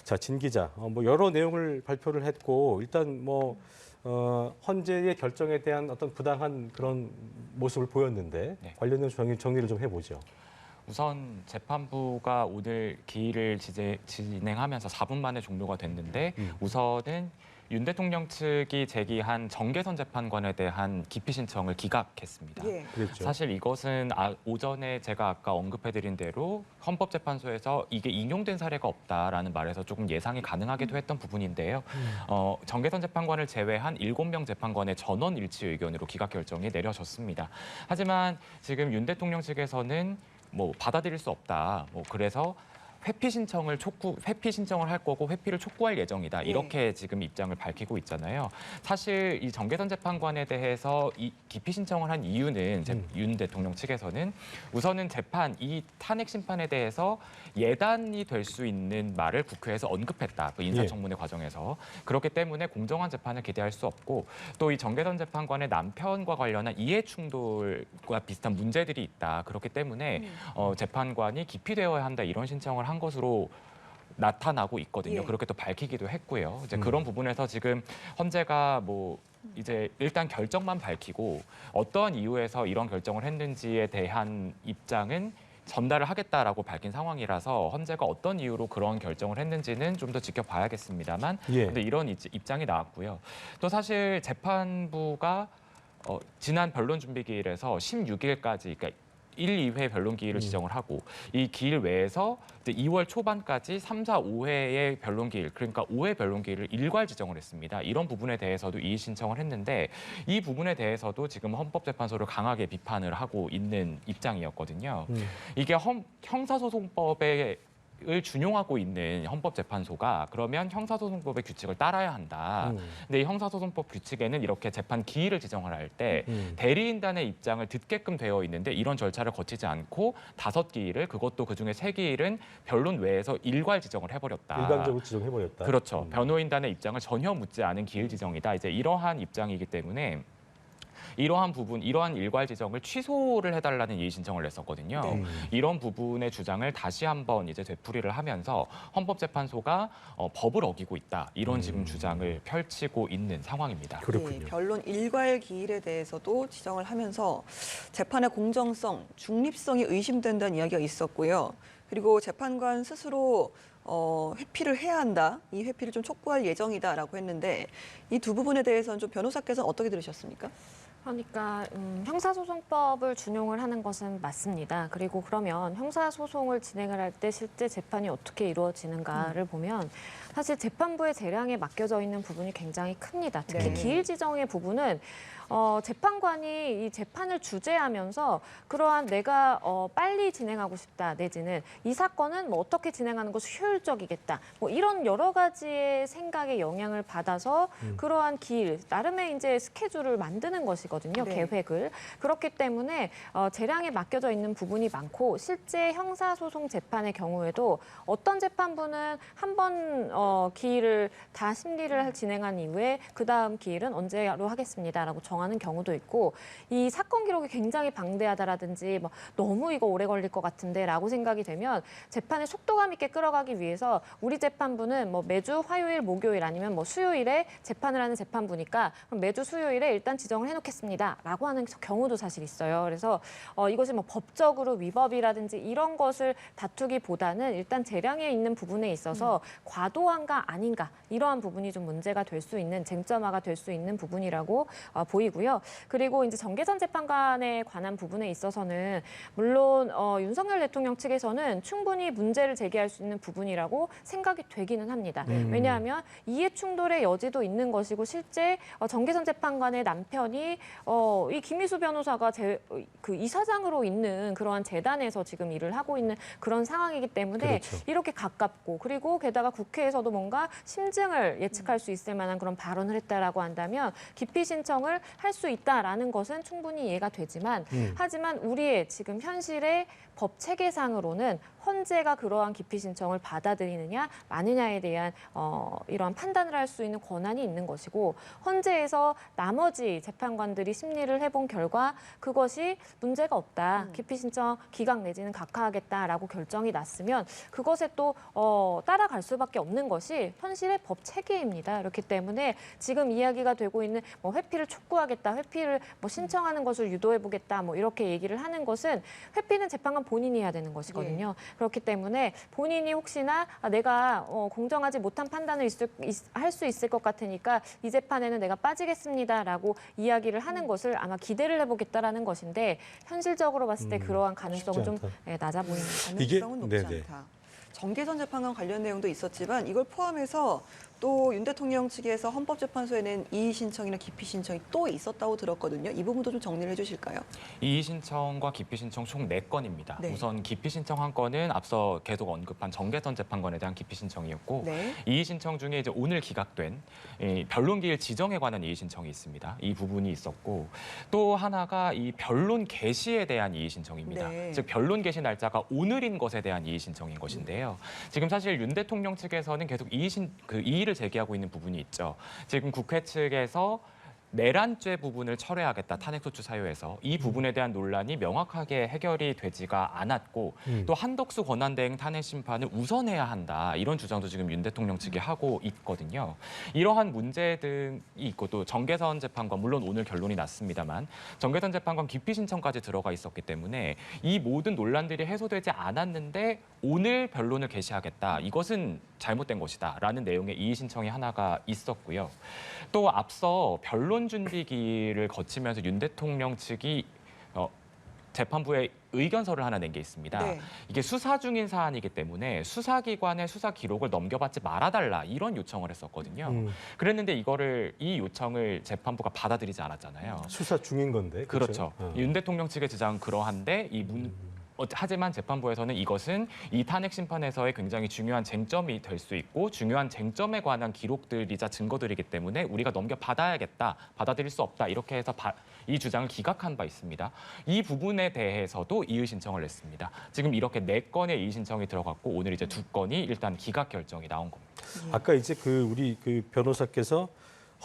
자, 진 기자, 뭐 여러 내용을 발표를 했고 일단 뭐 헌재의 결정에 대한 어떤 부당한 그런 모습을 보였는데 네. 관련된 정리를 좀 해보죠. 우선 재판부가 오늘 기일을 진행하면서 4분 만에 종료가 됐는데 우선은 윤 대통령 측이 제기한 정계선 재판관에 대한 기피 신청을 기각했습니다. 예. 그랬죠. 사실 이것은 오전에 제가 아까 언급해드린 대로 헌법재판소에서 이게 인용된 사례가 없다라는 말에서 조금 예상이 가능하기도 했던 부분인데요. 정계선 재판관을 제외한 7명 재판관의 전원 일치 의견으로 기각 결정이 내려졌습니다. 하지만 지금 윤 대통령 측에서는 뭐 받아들일 수 없다. 뭐 그래서 회피 신청을 할 거고 회피를 촉구할 예정이다. 이렇게 지금 입장을 밝히고 있잖아요. 사실 이 정계선 재판관에 대해서 이 기피 신청을 한 이유는 윤 대통령 측에서는 우선은 이 탄핵 심판에 대해서 예단이 될 수 있는 말을 국회에서 언급했다. 그 인사청문회 과정에서. 그렇기 때문에 공정한 재판을 기대할 수 없고 또 이 정계선 재판관의 남편과 관련한 이해 충돌과 비슷한 문제들이 있다. 그렇기 때문에 재판관이 기피되어야 한다. 이런 신청을 한 것으로 나타나고 있거든요. 예. 그렇게 또 밝히기도 했고요. 이제 그런 부분에서 지금 헌재가 뭐 이제 일단 결정만 밝히고 어떠한 이유에서 이런 결정을 했는지에 대한 입장은 전달을 하겠다라고 밝힌 상황이라서 헌재가 어떤 이유로 그런 결정을 했는지는 좀 더 지켜봐야겠습니다만 예. 근데 이런 입장이 나왔고요. 또 사실 재판부가 지난 변론 준비 기일에서 16일까지 그러니까 1, 2회 변론 기일을 지정을 하고 이 기일 외에서 이제 2월 초반까지 3, 4, 5회의 변론 기일 그러니까 5회 변론 기일을 일괄 지정을 했습니다. 이런 부분에 대해서도 이의 신청을 했는데 이 부분에 대해서도 지금 헌법재판소를 강하게 비판을 하고 있는 입장이었거든요. 이게 형사소송법에 을 준용하고 있는 헌법재판소가 그러면 형사소송법의 규칙을 따라야 한다. 근데 이 형사소송법 규칙에는 이렇게 재판 기일을 지정을 할 때 대리인단의 입장을 듣게끔 되어 있는데 이런 절차를 거치지 않고 5기일을 그것도 그중에 3기일은 변론 외에서 일괄 지정을 해버렸다. 일방적으로 지정해버렸다. 그렇죠. 변호인단의 입장을 전혀 묻지 않은 기일 지정이다. 이제 이러한 입장이기 때문에 이러한 일괄 지정을 취소를 해달라는 이의 신청을 냈었거든요. 네. 이런 부분의 주장을 다시 한번 이제 되풀이를 하면서 헌법재판소가 법을 어기고 있다 이런 지금 주장을 펼치고 있는 상황입니다. 그렇군요. 네, 변론 일괄 기일에 대해서도 지정을 하면서 재판의 공정성, 중립성이 의심된다는 이야기가 있었고요. 그리고 재판관 스스로 회피를 해야 한다. 이 회피를 좀 촉구할 예정이다라고 했는데 이 두 부분에 대해서는 좀 변호사께서는 어떻게 들으셨습니까? 그러니까 형사소송법을 준용을 하는 것은 맞습니다. 그리고 그러면 형사소송을 진행을 할 때 실제 재판이 어떻게 이루어지는가를 보면 사실 재판부의 재량에 맡겨져 있는 부분이 굉장히 큽니다. 특히 네. 기일 지정의 부분은 재판관이 이 재판을 주재하면서 그러한 내가 빨리 진행하고 싶다 내지는 이 사건은 뭐 어떻게 진행하는 것이 효율적이겠다 뭐 이런 여러 가지의 생각에 영향을 받아서 그러한 기일 나름의 이제 스케줄을 만드는 것이거든요. 네. 계획을 그렇기 때문에 재량에 맡겨져 있는 부분이 많고 실제 형사소송 재판의 경우에도 어떤 재판부는 한 번 기일을 다 심리를 진행한 이후에 그 다음 기일은 언제로 하겠습니다라고 정하는 경우도 있고 이 사건 기록이 굉장히 방대하다라든지 뭐 너무 이거 오래 걸릴 것 같은데라고 생각이 되면 재판을 속도감 있게 끌어가기 위해서 우리 재판부는 뭐 매주 화요일, 목요일 아니면 뭐 수요일에 재판을 하는 재판부니까 그럼 매주 수요일에 일단 지정을 해놓겠습니다라고 하는 경우도 사실 있어요. 그래서 이것이 뭐 법적으로 위법이라든지 이런 것을 다투기보다는 일단 재량에 있는 부분에 있어서 과도한가 아닌가 이러한 부분이 좀 문제가 될 수 있는 쟁점화가 될 수 있는 부분이라고 보이고요. 그리고 이제 정계선 재판관에 관한 부분에 있어서는 물론 윤석열 대통령 측에서는 충분히 문제를 제기할 수 있는 부분이라고 생각이 되기는 합니다. 왜냐하면 이해 충돌의 여지도 있는 것이고 실제 정계선 재판관의 남편이 이 김미수 변호사가 그 이사장으로 있는 그러한 재단에서 지금 일을 하고 있는 그런 상황이기 때문에 그렇죠. 이렇게 가깝고 그리고 게다가 국회에서도 뭔가 심증을 예측할 수 있을 만한 그런 발언을 했다라고 한다면 기피 신청을 할 수 있다라는 것은 충분히 이해가 되지만 하지만 우리의 지금 현실의 법 체계상으로는 헌재가 그러한 기피 신청을 받아들이느냐 마느냐에 대한 이러한 판단을 할 수 있는 권한이 있는 것이고 헌재에서 나머지 재판관들이 심리를 해본 결과 그것이 문제가 없다. 기피 신청 기각 내지는 각하하겠다라고 결정이 났으면 그것에 또 따라갈 수밖에 없는 것이 현실의 법 체계입니다. 그렇기 때문에 지금 이야기가 되고 있는 뭐 회피를 촉구하겠다, 회피를 뭐 신청하는 것을 유도해보겠다, 뭐 이렇게 얘기를 하는 것은 회피는 재판관 본인이 해야 되는 것이거든요. 그렇기 때문에 본인이 혹시나 내가 공정하지 못한 판단을 할 수 있을 것 같으니까 이 재판에는 내가 빠지겠습니다라고 이야기를 하는 것을 아마 기대를 해보겠다라는 것인데 현실적으로 봤을 때 그러한 가능성은 좀 낮아 보입니다. 가능성은 높지 네네. 않다. 정계선 재판관 관련 내용도 있었지만 이걸 포함해서 또 윤 대통령 측에서 헌법재판소에는 이의 신청이나 기피 신청이 또 있었다고 들었거든요. 이 부분도 좀 정리를 해주실까요? 이의 신청과 기피 신청 총 4건입니다. 네. 우선 기피 신청 한 건은 앞서 계속 언급한 정계선 재판관에 대한 기피 신청이었고 네. 이의 신청 중에 이제 오늘 기각된 변론 기일 지정에 관한 이의 신청이 있습니다. 이 부분이 있었고 또 하나가 이 변론 개시에 대한 이의 신청입니다. 네. 즉 변론 개시 날짜가 오늘인 것에 대한 이의 신청인 것인데요. 지금 사실 윤 대통령 측에서는 계속 이의를 제기하고 있는 부분이 있죠. 지금 국회 측에서 내란죄 부분을 철회하겠다, 탄핵소추 사유에서 이 부분에 대한 논란이 명확하게 해결이 되지가 않았고 또 한덕수 권한대행 탄핵 심판을 우선해야 한다, 이런 주장도 지금 윤 대통령 측이 하고 있거든요. 이러한 문제 등이 있고 또 정계선 재판관, 물론 오늘 결론이 났습니다만 정계선 재판관 기피 신청까지 들어가 있었기 때문에 이 모든 논란들이 해소되지 않았는데 오늘 변론을 개시하겠다, 이것은 잘못된 것이다라는 내용의 이의 신청이 하나가 있었고요. 또 앞서 변론 준비기를 거치면서 윤 대통령 측이 재판부에 의견서를 하나 낸 게 있습니다. 네. 이게 수사 중인 사안이기 때문에 수사기관의 수사 기록을 넘겨받지 말아달라, 이런 요청을 했었거든요. 그랬는데 이 요청을 재판부가 받아들이지 않았잖아요. 수사 중인 건데. 그렇죠. 윤 대통령 측의 주장은 그러한데 하지만 재판부에서는 이것은 이 탄핵 심판에서의 굉장히 중요한 쟁점이 될 수 있고 중요한 쟁점에 관한 기록들이자 증거들이기 때문에 우리가 넘겨받아야겠다, 받아들일 수 없다, 이렇게 해서 이 주장을 기각한 바 있습니다. 이 부분에 대해서도 이의 신청을 냈습니다. 지금 이렇게 4건의 이의 신청이 들어갔고 오늘 이제 2건이 일단 기각 결정이 나온 겁니다. 아까 이제 우리 변호사께서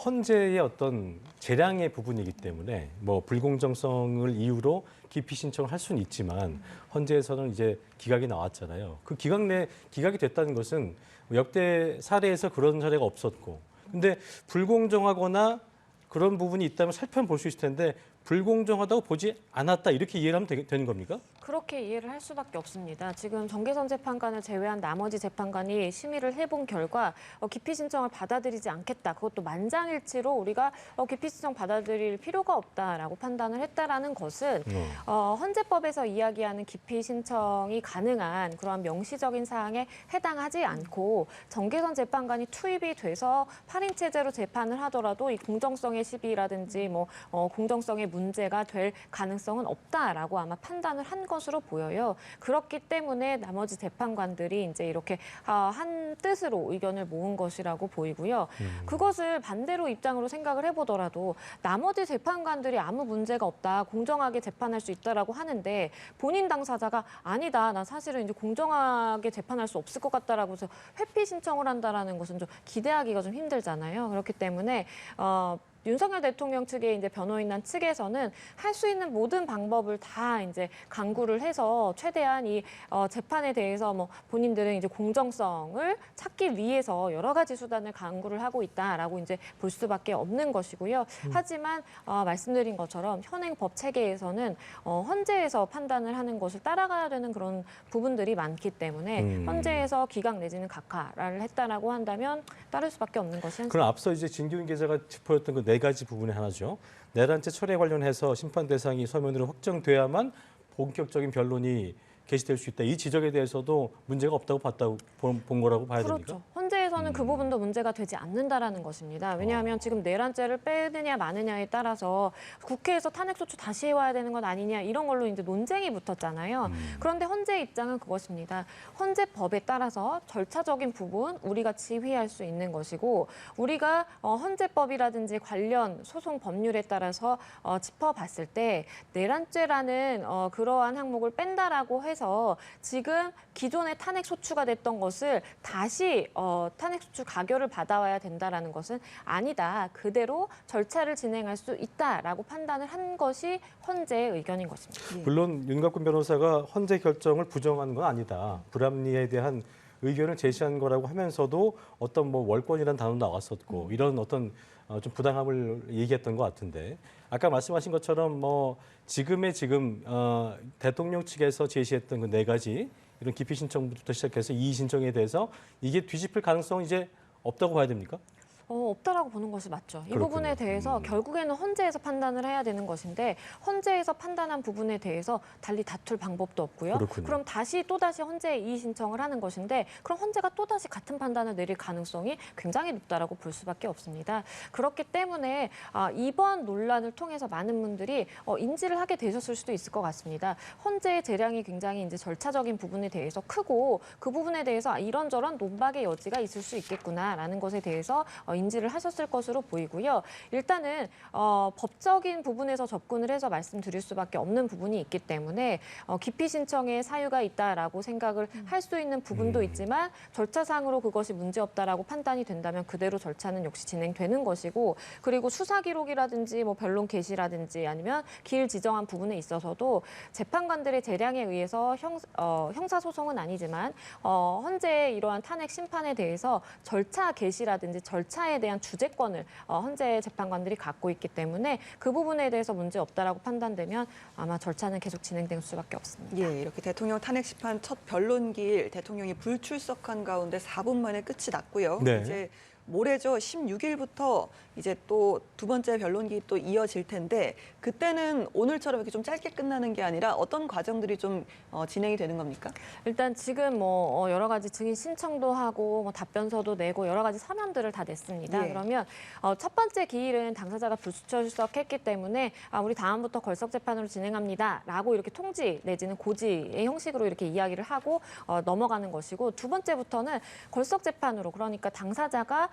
헌재의 어떤 재량의 부분이기 때문에 뭐 불공정성을 이유로 기피 신청을 할 수는 있지만 헌재에서는 이제 기각이 나왔잖아요. 그 기각이 됐다는 것은 역대 사례에서 그런 사례가 없었고, 근데 불공정하거나 그런 부분이 있다면 살펴볼 수 있을 텐데 불공정하다고 보지 않았다, 이렇게 이해를 하면 되는 겁니까? 그렇게 이해를 할 수밖에 없습니다. 지금 정계선 재판관을 제외한 나머지 재판관이 심의를 해본 결과 기피 신청을 받아들이지 않겠다, 그것도 만장일치로 우리가 기피 신청 받아들일 필요가 없다라고 판단을 했다라는 것은 헌재법에서 이야기하는 기피 신청이 가능한 그러한 명시적인 사항에 해당하지 않고 정계선 재판관이 투입이 돼서 8인 체제로 재판을 하더라도 이 공정성의 시비라든지 공정성의 문제가 될 가능성은 없다라고 아마 판단을 한 것으로 보여요. 그렇기 때문에 나머지 재판관들이 이제 이렇게 한 뜻으로 의견을 모은 것이라고 보이고요. 그것을 반대로 입장으로 생각을 해보더라도 나머지 재판관들이 아무 문제가 없다, 공정하게 재판할 수 있다라고 하는데 본인 당사자가 아니다, 난 사실은 이제 공정하게 재판할 수 없을 것 같다라고 해서 회피 신청을 한다라는 것은 좀 기대하기가 좀 힘들잖아요. 그렇기 때문에 윤석열 대통령 측의 이제 변호인단 측에서는 할 수 있는 모든 방법을 다 이제 강구를 해서 최대한 이 재판에 대해서 본인들은 이제 공정성을 찾기 위해서 여러 가지 수단을 강구를 하고 있다라고 이제 볼 수밖에 없는 것이고요. 하지만 말씀드린 것처럼 현행 법 체계에서는 헌재에서 판단을 하는 것을 따라가야 되는 그런 부분들이 많기 때문에 헌재에서 기각 내지는 각하를 했다라고 한다면 따를 수밖에 없는 것이 그럼 앞서 이제 진기훈 기자가 짚어줬던 그 4가지 부분의 하나죠. 내란죄 철회 관련해서 심판 대상이 서면으로 확정돼야만 본격적인 변론이 개시될 수 있다. 이 지적에 대해서도 문제가 없다고 본 거라고 봐야 됩니까? 그렇죠. 헌재에서는 그 부분도 문제가 되지 않는다라는 것입니다. 왜냐하면 지금 내란죄를 빼느냐 마느냐에 따라서 국회에서 탄핵소추 다시 해와야 되는 것 아니냐, 이런 걸로 이제 논쟁이 붙었잖아요. 그런데 헌재 입장은 그것입니다. 헌재법에 따라서 절차적인 부분 우리가 지휘할 수 있는 것이고, 우리가 헌재법이라든지 관련 소송 법률에 따라서 짚어봤을 때 내란죄라는 그러한 항목을 뺀다라고 해서 지금 기존의 탄핵 소추가 됐던 것을 다시 탄핵 소추 가결을 받아와야 된다라는 것은 아니다, 그대로 절차를 진행할 수 있다라고 판단을 한 것이 헌재의 의견인 것입니다. 물론 윤곽근 변호사가 헌재 결정을 부정하는 건 아니다, 불합리에 대한 의견을 제시한 거라고 하면서도 어떤 월권이라는 단어 나왔었고 이런 어떤 좀 부당함을 얘기했던 것 같은데, 아까 말씀하신 것처럼 지금 대통령 측에서 제시했던 그 4가지 이런 기피 신청부터 시작해서 이의 신청에 대해서 이게 뒤집힐 가능성은 이제 없다고 봐야 됩니까? 없다라고 보는 것이 맞죠. 이 그렇군요. 부분에 대해서 결국에는 헌재에서 판단을 해야 되는 것인데 헌재에서 판단한 부분에 대해서 달리 다툴 방법도 없고요. 그렇군요. 그럼 또다시 헌재에 이의 신청을 하는 것인데 그럼 헌재가 또다시 같은 판단을 내릴 가능성이 굉장히 높다라고 볼 수밖에 없습니다. 그렇기 때문에 이번 논란을 통해서 많은 분들이 인지를 하게 되셨을 수도 있을 것 같습니다. 헌재의 재량이 굉장히 이제 절차적인 부분에 대해서 크고 그 부분에 대해서 이런저런 논박의 여지가 있을 수 있겠구나라는 것에 대해서 인지를 하셨을 것으로 보이고요. 일단은 법적인 부분에서 접근을 해서 말씀드릴 수밖에 없는 부분이 있기 때문에 기피 신청에 사유가 있다라고 생각을 할 수 있는 부분도 있지만 절차상으로 그것이 문제없다라고 판단이 된다면 그대로 절차는 역시 진행되는 것이고 그리고 수사 기록이라든지 뭐 변론 개시라든지 아니면 기일 지정한 부분에 있어서도 재판관들의 재량에 의해서 형사소송은 아니지만 헌재의 이러한 탄핵 심판에 대해서 절차 개시라든지 절차에 대한 주재권을 헌재 재판관들이 갖고 있기 때문에 그 부분에 대해서 문제 없다라고 판단되면 아마 절차는 계속 진행될 수밖에 없습니다. 예, 이렇게 대통령 탄핵 심판 첫 변론기일 대통령이 불출석한 가운데 4분 만에 끝이 났고요. 네. 이제 모레죠. 16일부터 이제 또 두 번째 변론기 또 이어질 텐데 그때는 오늘처럼 이렇게 좀 짧게 끝나는 게 아니라 어떤 과정들이 좀 진행이 되는 겁니까? 일단 지금 뭐 여러 가지 증인 신청도 하고 뭐 답변서도 내고 여러 가지 서면들을 다 냈습니다. 예. 그러면 첫 번째 기일은 당사자가 불출석했기 때문에 우리 다음부터 걸석 재판으로 진행합니다라고 이렇게 통지 내지는 고지의 형식으로 이렇게 이야기를 하고 넘어가는 것이고 두 번째부터는 걸석 재판으로 그러니까 당사자가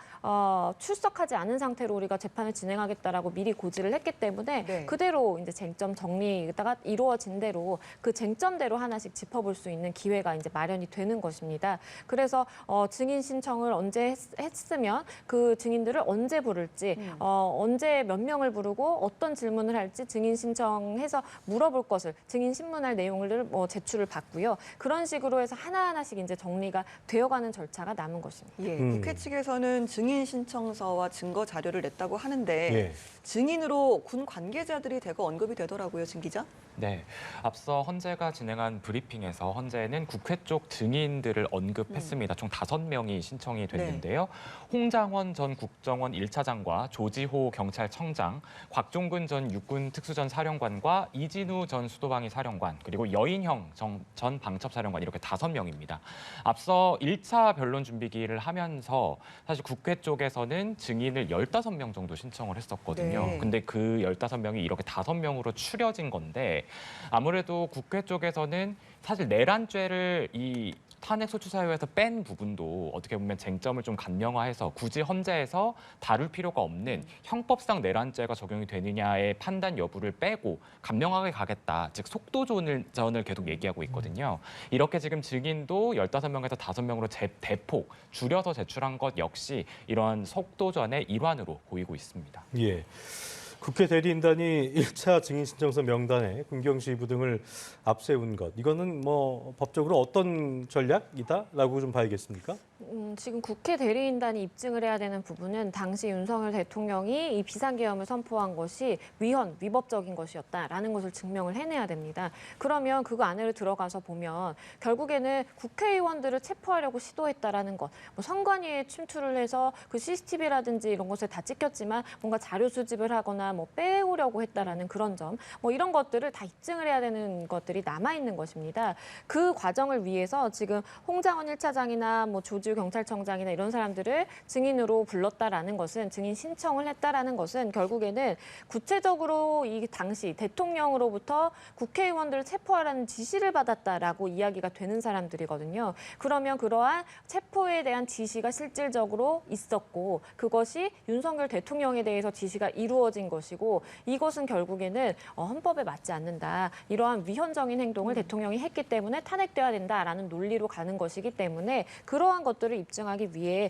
출석하지 않은 상태로 우리가 재판을 진행하겠다라고 미리 고지를 했기 때문에 네. 그대로 이제 쟁점 정리가 이루어진 대로 그 쟁점대로 하나씩 짚어볼 수 있는 기회가 이제 마련이 되는 것입니다. 그래서 증인 신청을 언제 했으면 그 증인들을 언제 부를지, 언제 몇 명을 부르고 어떤 질문을 할지 증인 신청해서 물어볼 것을 증인 신문할 내용을 뭐 제출을 받고요. 그런 식으로 해서 하나하나씩 이제 정리가 되어가는 절차가 남은 것입니다. 예, 국회 측에서는 증인 신청서와 증거 자료를 냈다고 하는데 예. 증인으로 군 관계자들이 대거 언급이 되더라고요, 진 기자. 네, 앞서 헌재가 진행한 브리핑에서 헌재는 국회 쪽 증인들을 언급했습니다. 총 5명이 신청이 됐는데요. 홍장원 전 국정원 1차장과 조지호 경찰청장, 곽종근 전 육군 특수전 사령관과 이진우 전 수도방위 사령관, 그리고 여인형 전 방첩사령관 이렇게 5명입니다. 앞서 1차 변론 준비기를 하면서 사실 국회 쪽에서는 증인을 15명 정도 신청을 했었거든요. 네. 근데 그 15명이 이렇게 5명으로 추려진 건데 아무래도 국회 쪽에서는 사실 내란죄를 이 탄핵 소추 사유에서 뺀 부분도 어떻게 보면 쟁점을 좀 간명화해서 굳이 헌재에서 다룰 필요가 없는 형법상 내란죄가 적용이 되느냐의 판단 여부를 빼고 간명하게 가겠다. 즉 속도전을 계속 얘기하고 있거든요. 이렇게 지금 증인도 15명에서 5명으로 대폭 줄여서 제출한 것 역시 이러한 속도전의 일환으로 보이고 있습니다. 예. 국회 대리인단이 1차 증인 신청서 명단에 군경시부 등을 앞세운 것. 이거는 뭐 법적으로 어떤 전략이다라고 좀 봐야겠습니까? 지금 국회 대리인단이 입증을 해야 되는 부분은 당시 윤석열 대통령이 이 비상계엄을 선포한 것이 위법적인 것이었다라는 것을 증명을 해내야 됩니다. 그러면 그거 안으로 들어가서 보면 결국에는 국회의원들을 체포하려고 시도했다라는 것, 뭐 선관위에 침투를 해서 그 CCTV라든지 이런 것에 다 찍혔지만 뭔가 자료 수집을 하거나 뭐 빼오려고 했다라는 그런 점, 뭐 이런 것들을 다 입증을 해야 되는 것들이 남아 있는 것입니다. 그 과정을 위해서 지금 홍장원 1차장이나 뭐 조지호 경찰청장이나 이런 사람들을 증인으로 불렀다라는 것은 증인 신청을 했다라는 것은 결국에는 구체적으로 이 당시 대통령으로부터 국회의원들을 체포하라는 지시를 받았다라고 이야기가 되는 사람들이거든요. 그러면 그러한 체포에 대한 지시가 실질적으로 있었고 그것이 윤석열 대통령에 대해서 지시가 이루어진 것이고 이것은 결국에는 헌법에 맞지 않는다. 이러한 위헌적인 행동을 대통령이 했기 때문에 탄핵돼야 된다라는 논리로 가는 것이기 때문에 그러한 것들을 입증하기 위해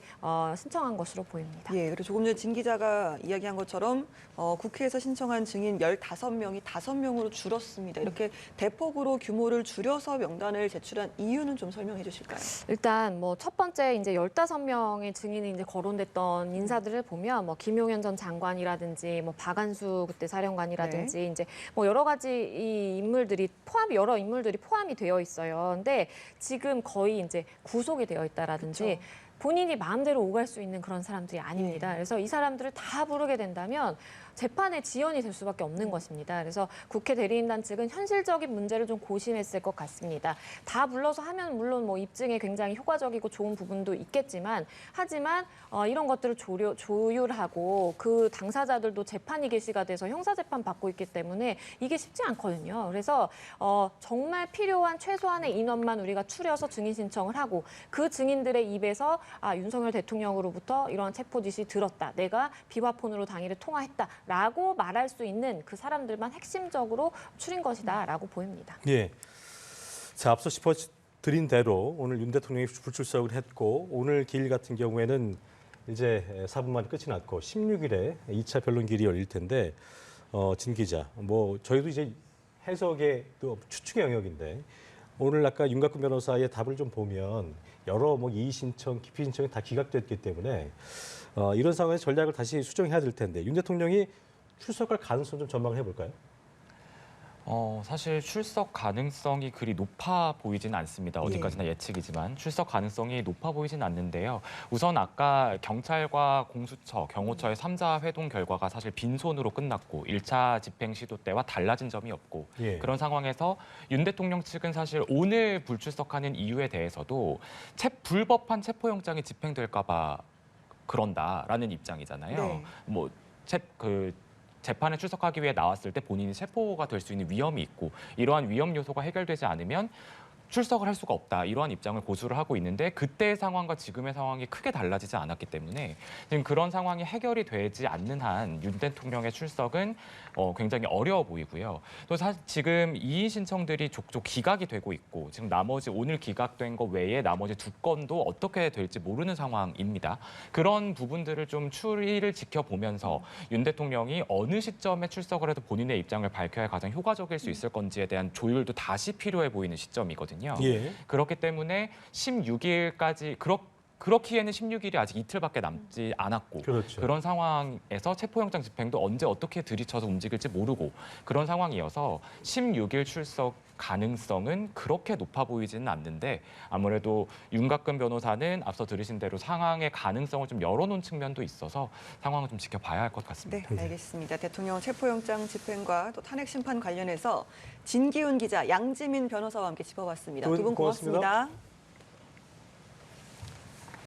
신청한 것으로 보입니다. 예, 그리고 조금 전에 진 기자가 이야기한 것처럼 국회에서 신청한 증인 15명이 5명으로 줄었습니다. 이렇게 대폭으로 규모를 줄여서 명단을 제출한 이유는 좀 설명해 주실까요? 일단 뭐 첫 번째 이제 15명의 증인이 이제 거론됐던 인사들을 보면 뭐 김용현 전 장관이라든지 뭐 박안수 그때 사령관이라든지 이제 뭐 여러 가지 이 인물들이 여러 인물들이 포함이 되어 있어요. 근데 지금 거의 이제 구속이 되어 있다라든지 그렇죠. 본인이 마음대로 오갈 수 있는 그런 사람들이 아닙니다. 그래서 이 사람들을 다 부르게 된다면 재판에 지연이 될 수밖에 없는 것입니다. 그래서 국회 대리인단 측은 현실적인 문제를 좀 고심했을 것 같습니다. 다 불러서 하면 물론 뭐 입증에 굉장히 효과적이고 좋은 부분도 있겠지만 하지만 이런 것들을 조율하고 그 당사자들도 재판이 개시가 돼서 형사재판 받고 있기 때문에 이게 쉽지 않거든요. 그래서 정말 필요한 최소한의 인원만 우리가 추려서 증인 신청을 하고 그 증인들의 입에서 윤석열 대통령으로부터 이러한 체포 지시 들었다. 내가 비화폰으로 당일에 통화했다라고 말할 수 있는 그 사람들만 핵심적으로 추린 것이다라고 보입니다. 예. 자, 앞서 짚어드린 대로 오늘 윤 대통령이 불출석을 했고 오늘 기일 같은 경우에는 이제 4분만에 끝이 났고 16일에 2차 변론기일이 열릴 텐데 진 기자, 뭐 저희도 이제 해석의 또 추측의 영역인데 오늘 아까 윤곽근 변호사의 답을 좀 보면 여러 뭐 이의 신청, 기피 신청이 다 기각됐기 때문에 이런 상황에서 전략을 다시 수정해야 될 텐데 윤 대통령이 출석할 가능성 좀 전망을 해볼까요? 사실 출석 가능성이 그리 높아 보이진 않습니다. 어디까지나 예측이지만 출석 가능성이 높아 보이진 않는데요. 우선 아까 경찰과 공수처, 경호처의 3자 회동 결과가 사실 빈손으로 끝났고 1차 집행 시도 때와 달라진 점이 없고 그런 상황에서 윤 대통령 측은 사실 오늘 불출석하는 이유에 대해서도 불법한 체포영장이 집행될까 봐 그런다라는 입장이잖아요. 네. 뭐 재판에 출석하기 위해 나왔을 때 본인이 체포가 될 수 있는 위험이 있고 이러한 위험 요소가 해결되지 않으면 출석을 할 수가 없다. 이러한 입장을 고수를 하고 있는데 그때의 상황과 지금의 상황이 크게 달라지지 않았기 때문에 지금 그런 상황이 해결이 되지 않는 한 윤 대통령의 출석은 굉장히 어려워 보이고요. 또 사실 지금 이의 신청들이 족족 기각이 되고 있고 지금 나머지 오늘 기각된 거 외에 나머지 2건도 어떻게 될지 모르는 상황입니다. 그런 부분들을 좀 추이를 지켜보면서 윤 대통령이 어느 시점에 출석을 해도 본인의 입장을 밝혀야 가장 효과적일 수 있을 건지에 대한 조율도 다시 필요해 보이는 시점이거든요. 예. 그렇기 때문에 16일까지 그렇기에는 16일이 아직 이틀밖에 남지 않았고 그렇죠. 그런 상황에서 체포영장 집행도 언제 어떻게 들이쳐서 움직일지 모르고 그런 상황이어서 16일 출석 가능성은 그렇게 높아 보이지는 않는데 아무래도 윤곽근 변호사는 앞서 들으신 대로 상황의 가능성을 좀 열어놓은 측면도 있어서 상황을 좀 지켜봐야 할 것 같습니다. 네, 알겠습니다. 대통령 체포영장 집행과 또 탄핵 심판 관련해서 진기훈 기자, 양지민 변호사와 함께 짚어봤습니다. 두 분 고맙습니다.